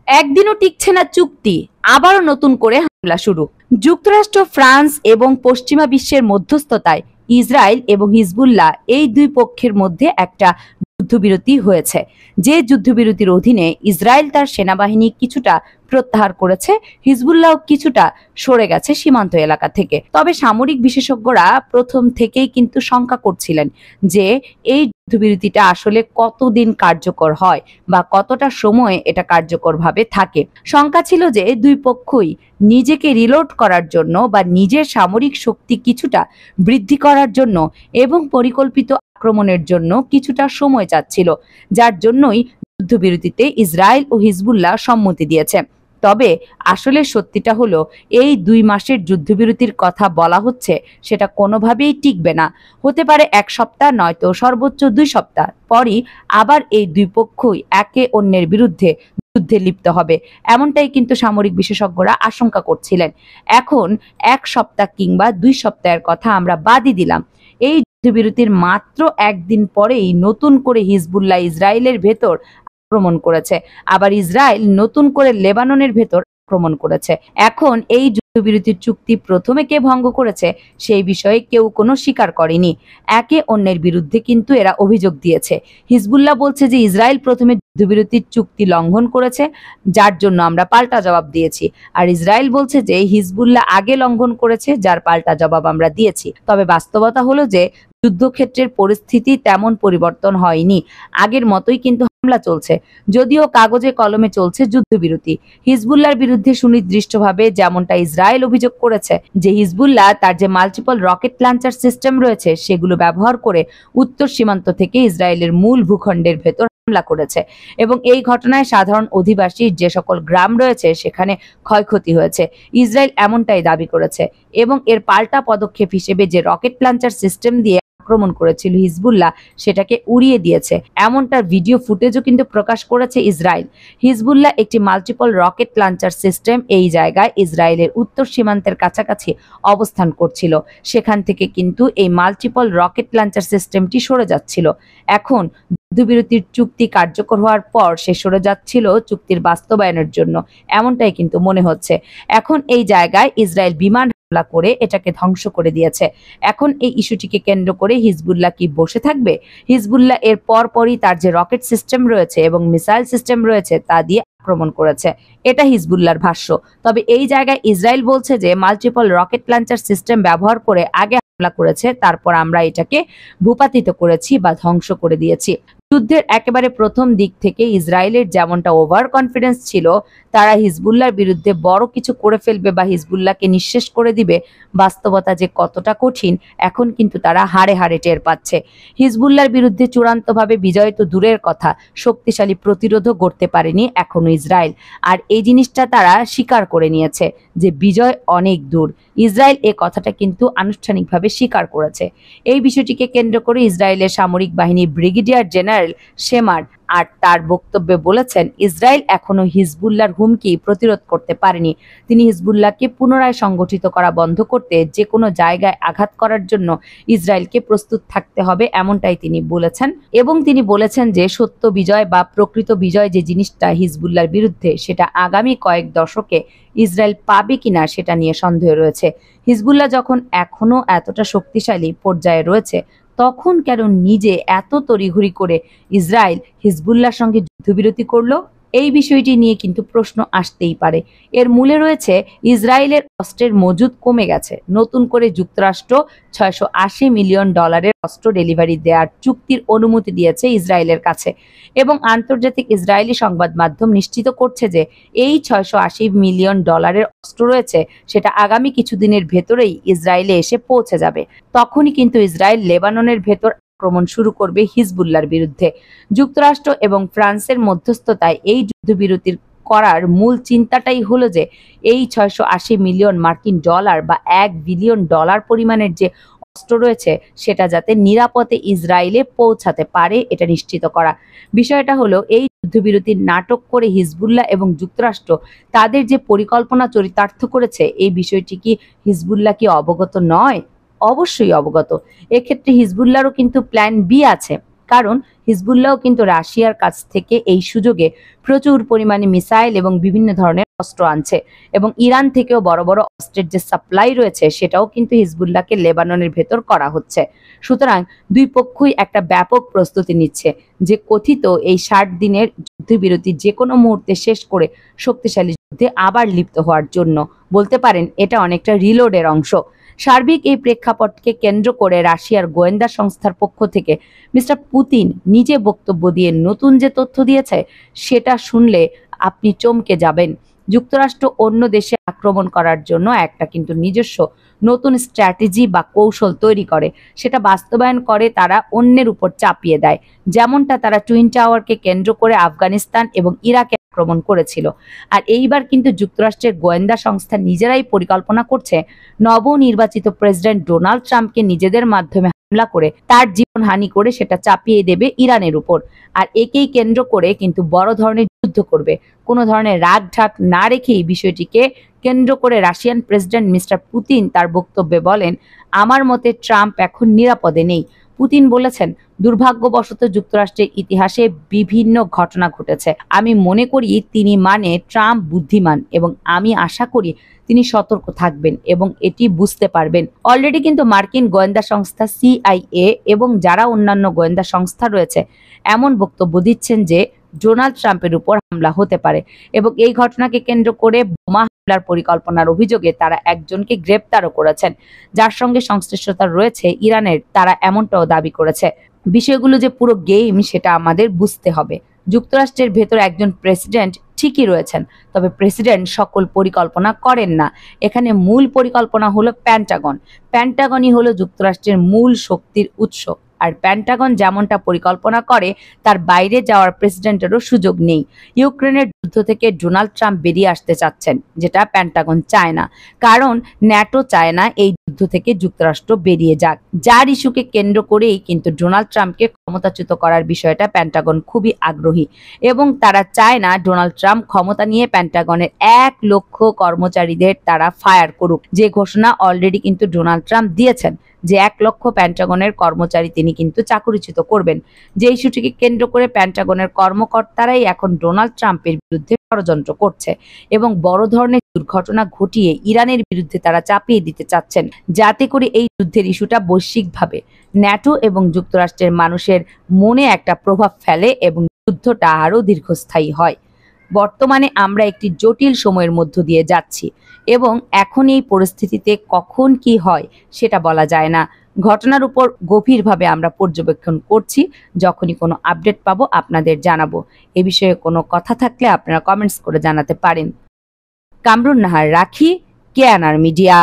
একদিনও টিকছে না চুক্তি, আবারও নতুন করে হামলা শুরু। যুক্তরাষ্ট্র, ফ্রান্স এবং পশ্চিমা বিশ্বের মধ্যস্থতায় ইসরায়েল এবং হিজবুল্লাহ এই দুই পক্ষের মধ্যে একটা যুদ্ধবিরতি হয়েছে। যে যুদ্ধবিরতির অধীনে ইসরায়েল তার সেনাবাহিনী কিছুটা প্রত্যাহার করেছে, হিজবুল্লাহ কিছুটা সরে গেছে সীমান্ত এলাকা থেকে। তবে সামরিক বিশেষজ্ঞরা প্রথম থেকেই কিন্তু শঙ্কা করছিলেন যে এই যুদ্ধবিরতিটা আসলে কতদিন কার্যকর হয় বা কতটা সময় এটা কার্যকরভাবে থাকে। শঙ্কা ছিল যে দুই পক্ষই নিজেকে রিলোড করার জন্য বা নিজের সামরিক শক্তি কিছুটা বৃদ্ধি করার জন্য এবং পরিকল্পিত আক্রমণের জন্য কিছুটা সময় চাচ্ছিল, যার জন্যই যুদ্ধবিরতিতে ইসরায়েল ও হিজবুল্লাহ সম্মতি দিয়েছে। তবে আসলে সত্যিটা হলো, এই 2 মাসের যুদ্ধবিরতির কথা বলা হচ্ছে সেটা কোনোভাবেই টিকবে না। হতে পারে 1 সপ্তাহ, নয়তো সর্বোচ্চ 2 সপ্তাহ পরই আবার এই দুই পক্ষই একে অন্যের বিরুদ্ধে যুদ্ধে লিপ্ত হবে, এমনটাই কিন্তু সামরিক বিশেষজ্ঞরা আশঙ্কা করছিলেন। এখন 1 সপ্তাহ কিংবা 2 সপ্তাহের কথা আমরা বাদই দিলাম, এই যুদ্ধবিরতির মাত্র একদিন পরেই নতুন করে হিজবুল্লাহ ইসরায়েলের ভেতর আক্রমণ করেছে, আবার ইসরায়েল নতুন করে লেবাননের ভেতর আক্রমণ করেছে। এখন এই যুদ্ধবিরতির চুক্তি প্রথমে কে ভঙ্গ করেছে সেই বিষয়ে কেউ কোনো স্বীকার করেনি। একে অন্যের বিরুদ্ধে কিন্তু এরা অভিযোগ দিয়েছে। হিজবুল্লাহ বলছে যে ইসরায়েল প্রথমে যুদ্ধবিরতির চুক্তি লঙ্ঘন করেছে, যার জন্য আমরা পাল্টা জবাব দিয়েছি। আর ইসরায়েল বলছে যে হিজবুল্লাহ আগে লঙ্ঘন করেছে, যার পাল্টা জবাব আমরা দিয়েছি। তবে বাস্তবতা হলো যে যুদ্ধক্ষেত্রের পরিস্থিতি তেমন পরিবর্তন হয়নি, আগের মতোই কিন্তু হামলা চলছে, যদিও কাগজে কলমে চলছে যুদ্ধবিরতি। হিজবুল্লাহর বিরুদ্ধে সুনির্দিষ্টভাবে যেমনটা ইসরায়েল অভিযোগ করেছে যে হিজবুল্লাহ তার যে মাল্টিপল রকেট লঞ্চার সিস্টেম রয়েছে সেগুলো ব্যবহার করে উত্তর সীমান্ত থেকে ইসরায়েলের মূল ভূখণ্ডের ভেতর হামলা করেছে এবং এই ঘটনায় সাধারণ অধিবাসীর যে সকল গ্রাম রয়েছে সেখানে ক্ষয়ক্ষতি হয়েছে। ইসরায়েল এমনটাই দাবি করেছে এবং এর পাল্টা পদক্ষেপ হিসেবে যে রকেট লঞ্চার সিস্টেম দিয়ে আক্রমণ করেছিল হিজবুল্লাহ সেটাকে উড়িয়ে দিয়েছে, এমনটার ভিডিও ফুটেজও কিন্তু প্রকাশ করেছে ইসরায়েল। হিজবুল্লাহ একটি মাল্টিপল রকেট লঞ্চার সিস্টেম এই জায়গায় ইসরায়েলের উত্তর সীমান্তের কাছাকাছি অবস্থান করছিল, সেখান থেকে কিন্তু এই মাল্টিপল রকেট লঞ্চার সিস্টেমটি সরে যাচ্ছিল। এখন যুদ্ধবিরতির চুক্তি কার্যকর হওয়ার পর সে সরে যাচ্ছিল চুক্তির বাস্তবায়নের জন্য, এমনটাই কিন্তু মনে হচ্ছে। এখন এই জায়গায় ইসরায়েল বিমান হামলা করে এটাকে ধ্বংস করে দিয়েছে। এখন এই ইস্যুটিকে কেন্দ্র করে হিজবুল্লাহ কি বসে থাকবে? হিজবুল্লাহ এর পরপরই তার যে রকেট সিস্টেম রয়েছে এবং মিসাইল সিস্টেম রয়েছে তা দিয়ে আক্রমণ করেছে, এটা হিজবুল্লাহর ভাষ্য। তবে এই জায়গায় ইসরায়েল বলছে যে মাল্টিপল রকেট লঞ্চার সিস্টেম ব্যবহার করে আগে হামলা করেছে, তারপর আমরা এটাকে ভূপাতিত করেছি বা ধ্বংস করে দিয়েছি। যুদ্ধের একেবারে প্রথম দিক থেকে ইসরায়েলের যেমনটা ওভার কনফিডেন্স ছিল তারা হিজবুল্লাহর বিরুদ্ধে বড় কিছু করে ফেলবে বা হিজবুল্লাহকে নিঃশেষ করে দিবে, বাস্তবতা যে কতটা কঠিন এখন কিন্তু তারা হাড়ে হাড়ে টের পাচ্ছে। হিজবুল্লাহর বিরুদ্ধে চূড়ান্তভাবে বিজয় তো দূরের কথা, শক্তিশালী প্রতিরোধও গড়তে পারেনি এখনো ইসরায়েল। আর এই জিনিসটা তারা স্বীকার করে নিয়েছে যে বিজয় অনেক দূর। ইসরায়েল এ কথাটা কিন্তু আনুষ্ঠানিকভাবে স্বীকার করেছে। এই বিষয়টিকে কেন্দ্র করে ইসরায়েলের সামরিক বাহিনীর ব্রিগেডিয়ার জেনারেল শেমার আর তার বক্তব্যে বলেছেন ইসরায়েল এখনো হিজবুল্লাহর হুমকি প্রতিরোধ করতে পারেনি। তিনি হিজবুল্লাহকে পুনরায় সংগঠিত করা বন্ধ করতে যে কোনো জায়গায় আঘাত করার জন্য ইসরায়েলকে প্রস্তুত থাকতে হবে, এমনটাই তিনি বলেছেন। এবং তিনি বলেছেন যে সত্য বিজয় বা প্রকৃত বিজয় যে জিনিসটা হিজবুল্লাহর বিরুদ্ধে সেটা আগামী কয়েক দশকে ইসরায়েল পাবে কিনা সেটা নিয়ে সন্দেহ রয়েছে। হিজবুল্লাহ যখন এখনো এতটা শক্তিশালী পর্যায়ে রয়েছে তখন কেন নিজে এত তড়িঘড়ি করে ইসরায়েল হিজবুল্লাহর সঙ্গে যুদ্ধবিরতি করলো, এই বিষয়টি নিয়ে কিন্তু প্রশ্ন আসতেই পারে। এর মূলে রয়েছে ইসরায়েলের অস্ত্রের মজুদ কমে গেছে। নতুন করে যুক্তরাষ্ট্র $680 মিলিয়ন অস্ত্র ডেলিভারি দেওয়ার চুক্তির অনুমতি দিয়েছে ইসরায়েলের কাছে এবং আন্তর্জাতিক ইসরায়েলি সংবাদ মাধ্যম নিশ্চিত করছে যে এই $680 মিলিয়ন অস্ত্র রয়েছে সেটা আগামী কিছুদিনের ভেতরেই ইসরায়েলে এসে পৌঁছে যাবে। তখনই কিন্তু ইসরায়েল লেবাননের ভেতর আক্রমণ শুরু করবে হিজবুল্লাহর বিরুদ্ধে। যুক্তরাষ্ট্র এবং ফ্রান্সের মধ্যস্থতায় এই যুদ্ধবিরতির করার মূল চিন্তাটাই হলো যে এই $680 মিলিয়ন বা $1 বিলিয়ন পরিমাণের যে অস্ত্র রয়েছে সেটা যাতে নিরাপদে ইসরায়েলে পৌঁছাতে পারে এটা নিশ্চিত করা। বিষয়টা হলো এই যুদ্ধবিরতির নাটক করে হিজবুল্লাহ এবং যুক্তরাষ্ট্র তাদের যে পরিকল্পনা চরিতার্থ করেছে এই বিষয়টি কি হিজবুল্লাহ কি অবগত নয়? অবশ্যই অবগত। এক্ষেত্রে হিজবুল্লাহরও কিন্তু প্ল্যান বি আছে। কারণ হিজবুল্লাহও কিন্তু রাশিয়ার কাছ থেকে এই সুযোগে প্রচুর পরিমাণে মিসাইল এবং বিভিন্ন ধরনের অস্ত্র আনছে এবং ইরান থেকেও বড় বড় অস্ত্রের যে সাপ্লাই রয়েছে সেটাও কিন্তু হিজবুল্লাহকে লেবাননের ভেতর করা হচ্ছে। সুতরাং দুই পক্ষই একটা ব্যাপক প্রস্তুতি নিচ্ছে যে কথিত এই 60 দিনের যুদ্ধবিরতি যে কোনো মুহূর্তে শেষ করে শক্তিশালী যুদ্ধে আবার লিপ্ত হওয়ার জন্য। বলতে পারেন এটা অনেকটা রিলোডের অংশ। সার্বিক এই প্রেক্ষাপটকে কেন্দ্র করে রাশিয়ার গোয়েন্দা সংস্থার পক্ষ থেকে মিস্টার পুতিন নিজে বক্তব্য দিয়ে নতুন যে তথ্য দিয়েছে সেটা শুনলে আপনি চমকে যাবেন। যুক্তরাষ্ট্র অন্য দেশে আক্রমণ করার জন্য একটা কিন্তু নিজস্ব নতুন স্ট্র্যাটেজি বা কৌশল তৈরি করে, সেটা বাস্তবায়ন করে তারা অন্যের উপর চাপিয়ে দেয়। যেমনটা তারা টুইন টাওয়ারকে কেন্দ্র করে আফগানিস্তান এবং ইরাকে আক্রমণ করেছিল। আর এইবার কিন্তু যুক্তরাষ্ট্রের গোয়েন্দা সংস্থা নিজেরাই পরিকল্পনা করছে নবনির্বাচিত প্রেসিডেন্ট ডোনাল্ড ট্রাম্পকে নিজেদের মাধ্যমে হামলা করে তার জীবনহানি করে সেটা চাপিয়ে দেবে ইরানের উপর। আর একেই কেন্দ্র করে কিন্তু বড় ধরনের যুদ্ধ করবে। কোনো ধরনের রাগ ঢাক না রেখে এই বিষয়টিকে কেন্দ্র করে রাশিয়ান প্রেসিডেন্ট মিস্টার পুতিন তার বক্তব্যে বলেন, আমার মতে ট্রাম্প এখন নিরাপদে নেই। পুতিন বলেছেন, দুর্ভাগ্যবশত যুক্তরাষ্ট্রের ইতিহাসে বিভিন্ন ঘটনা ঘটেছে। আমি মনে করি তিনি ট্রাম্প বুদ্ধিমান এবং আমি আশা করি তিনি সতর্ক থাকবেন এবং এটি বুঝতে পারবেন। অলরেডি কিন্তু মার্কিন গোয়েন্দা সংস্থা CIA এবং যারা অন্যান্য গোয়েন্দা সংস্থা রয়েছে এমন বক্তব্য দিচ্ছেন যে ডোনাল্ড ট্রাম্পের উপর হামলা হতে পারে এবং এই ঘটনাকে কেন্দ্র করে বোমা হামলার পরিকল্পনার অভিযোগে তারা একজনকে গ্রেপ্তারও করেছেন, যার সঙ্গে সংশ্লিষ্টতা রয়েছে ইরানের, তারা এমনটাও দাবি করেছে। বিষয়গুলো যে পুরো গেম সেটা আমাদের বুঝতে হবে। যুক্তরাষ্ট্রের ভেতর একজন প্রেসিডেন্ট ঠিকই রয়েছেন, তবে প্রেসিডেন্ট সকল পরিকল্পনা করেন না। এখানে মূল পরিকল্পনা হলো প্যান্টাগনই হলো যুক্তরাষ্ট্রের মূল শক্তির উৎস। আর প্যান্টাগন যেমনটা পরিকল্পনা করে তার বাইরে যাওয়ার প্রেসিডেন্টেরও সুযোগ নেই। ইউক্রেনের যুদ্ধ থেকে ডোনাল্ড ট্রাম্প বেরিয়ে আসতে চাচ্ছেন, যেটা প্যান্টাগন চায় না, কারণ ন্যাটো চায় না এই যুদ্ধ থেকে যুক্তরাষ্ট্র বেরিয়ে যাক। যার ইস্যুকে কেন্দ্র করেই কিন্তু ডোনাল্ড ট্রাম্পকে ক্ষমতাচ্যুত করার বিষয়টা প্যান্টাগন খুবই আগ্রহী এবং তারা চায় না ডোনাল্ড ট্রাম্প ক্ষমতা নিয়ে প্যান্টাগনের 1 লক্ষ কর্মচারীদের তারা ফায়ার করুক, যে ঘোষণা অলরেডি কিন্তু ডোনাল্ড ট্রাম্প দিয়েছেন যে 1 লক্ষ প্যান্টাগনের কর্মচারী তিনি কিন্তু চাকরিচ্যুত করবেন। যে ইস্যুটিকে কেন্দ্র করে প্যান্টাগনের কর্মকর্তারাই এখন ডোনাল্ড ট্রাম্পের বিরুদ্ধে ষড়যন্ত্র করছে এবং বড় ধরনের দুর্ঘটনা ঘটিয়ে ইরানের বিরুদ্ধে তারা চাপিয়ে দিতে চাচ্ছেন, যাতে করে এই যুদ্ধের ইস্যুটা বৈশ্বিকভাবে ন্যাটো এবং যুক্তরাষ্ট্রের মানুষের মনে একটা প্রভাব ফেলে এবং যুদ্ধটা আরও দীর্ঘস্থায়ী হয়। বর্তমানে আমরা একটি জটিল সময়ের মধ্য দিয়ে যাচ্ছি এবং এখন এই পরিস্থিতিতে কখন কি হয় সেটা বলা যায় না। ঘটনার উপর গভীরভাবে আমরা পর্যবেক্ষণ করছি। যখনই কোনো আপডেট পাবো আপনাদের জানাবো। এ বিষয়ে কোনো কথা থাকলে আপনারা কমেন্টস করে জানাতে পারেন। কামরুন নাহার রাখি, কেয়ানার মিডিয়া।